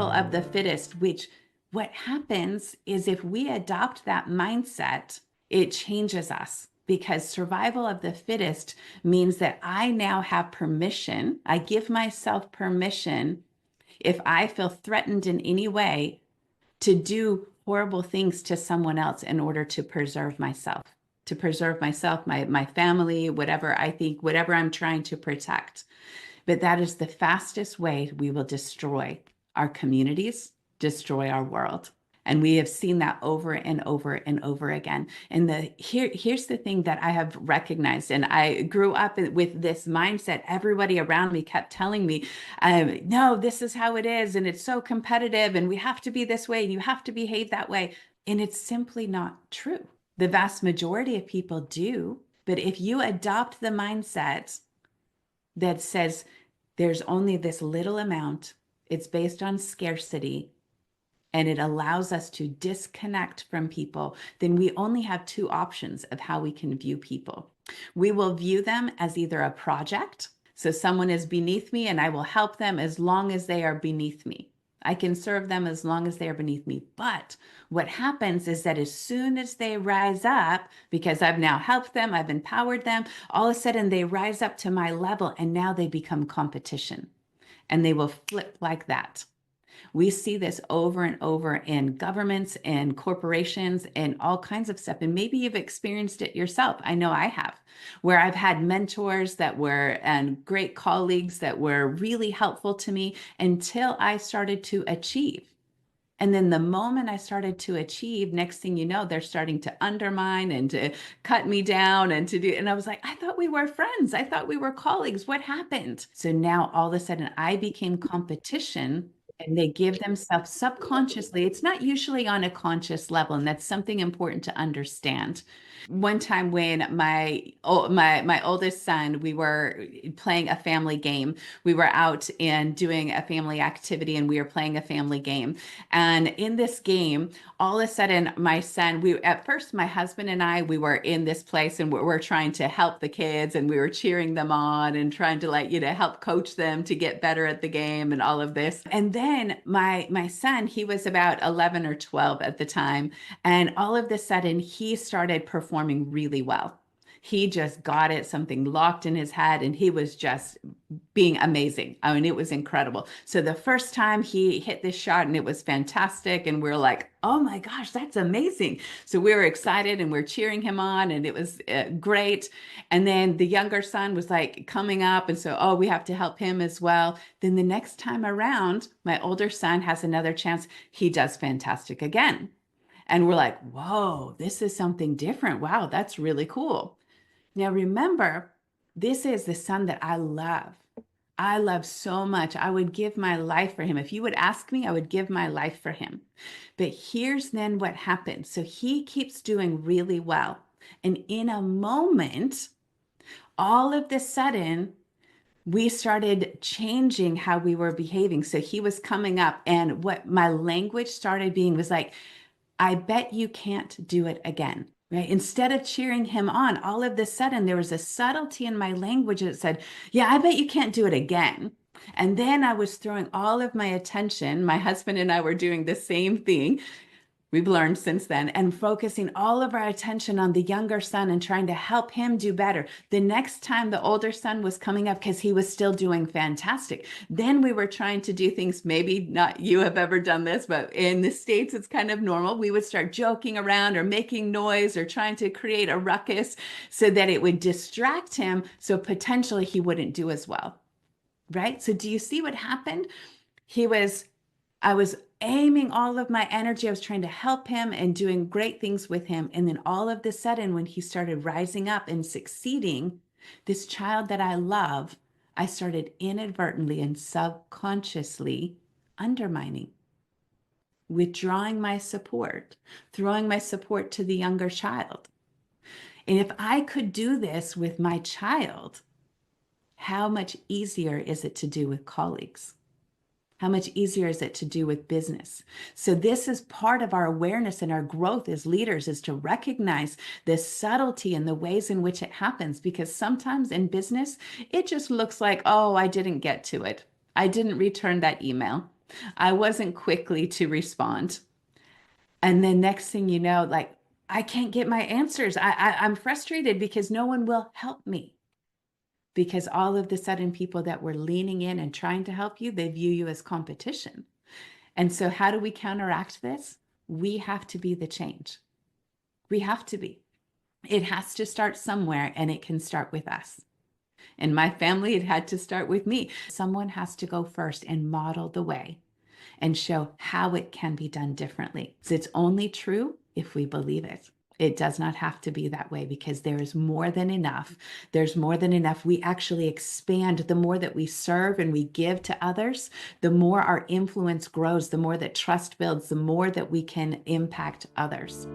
survival of the fittest, which what happens is if we adopt that mindset, it changes us because survival of the fittest means that I now have permission. I give myself permission if I feel threatened in any way to do horrible things to someone else in order to preserve myself, my family, whatever I think, whatever I'm trying to protect. But that is the fastest way we will destroy our communities, destroy our world. And we have seen that over and over and over again. And here's the thing that I have recognized. And I grew up with this mindset. Everybody around me kept telling me, no, this is how it is. And it's so competitive. And we have to be this way. And you have to behave that way. And it's simply not true. The vast majority of people do. But if you adopt the mindset that says there's only this little amount, it's based on scarcity, and it allows us to disconnect from people, then we only have two options of how we can view people. We will view them as either a project, so someone is beneath me and I will help them as long as they are beneath me. I can serve them as long as they are beneath me. But what happens is that as soon as they rise up, because I've now helped them, I've empowered them, all of a sudden they rise up to my level and now they become competition. And they will flip like that. We see this over and over in governments and corporations and all kinds of stuff. And maybe you've experienced it yourself. I know I have, where I've had mentors that were and great colleagues that were really helpful to me until I started to achieve. And then the moment I started to achieve, next thing you know, they're starting to undermine and to cut me down and to do, and I was like, I thought we were friends. I thought we were colleagues. What happened? So now all of a sudden I became competition. And they give themselves subconsciously. It's not usually on a conscious level, and that's something important to understand. One time when my oldest son, we were playing a family game. We were out and doing a family activity, and we were playing a family game. And in this game, all of a sudden, my son, at first, my husband and I, we were in this place, and we're trying to help the kids, and we were cheering them on and trying to help coach them to get better at the game and all of this. And then my son, he was about 11 or 12 at the time, and all of a sudden, he started performing really well. He just got it, something locked in his head, and he was just being amazing. I mean, it was incredible. So the first time he hit this shot and it was fantastic, and we're like, oh my gosh, that's amazing. So we were excited and we're cheering him on, and it was great. And then the younger son was like coming up, and so, oh, we have to help him as well. Then the next time around, my older son has another chance. He does fantastic again. And we're like, whoa, this is something different. Wow, that's really cool. Now, remember, this is the son that I love. I love so much. I would give my life for him. If you would ask me, I would give my life for him. But here's then what happens. So he keeps doing really well. And in a moment, all of the sudden, we started changing how we were behaving. So he was coming up, and what my language started being was like, I bet you can't do it again. Right? Instead of cheering him on, all of a sudden there was a subtlety in my language that said, yeah, I bet you can't do it again. And then I was throwing all of my attention. My husband and I were doing the same thing. We've learned since then, and focusing all of our attention on the younger son and trying to help him do better. The next time the older son was coming up, because he was still doing fantastic, then we were trying to do things, maybe not you have ever done this, but in the States, it's kind of normal. We would start joking around or making noise or trying to create a ruckus so that it would distract him, so potentially he wouldn't do as well, right? So do you see what happened? I was aiming all of my energy. I was trying to help him and doing great things with him. And then all of a sudden, when he started rising up and succeeding, this child that I love, I started inadvertently and subconsciously undermining, withdrawing my support, throwing my support to the younger child. And if I could do this with my child, how much easier is it to do with colleagues? How much easier is it to do with business? So this is part of our awareness and our growth as leaders, is to recognize the subtlety and the ways in which it happens. Because sometimes in business, it just looks like, oh, I didn't get to it. I didn't return that email. I wasn't quickly to respond. And then next thing you know, like, I can't get my answers. I'm frustrated because no one will help me. Because all of the sudden, people that were leaning in and trying to help you, they view you as competition. And so, how do we counteract this? We have to be the change. We have to be. It has to start somewhere, and it can start with us. In my family, it had to start with me. Someone has to go first and model the way and show how it can be done differently. So it's only true if we believe it. It does not have to be that way because there is more than enough. There's more than enough. We actually expand. The more that we serve and we give to others, the more our influence grows, the more that trust builds, the more that we can impact others.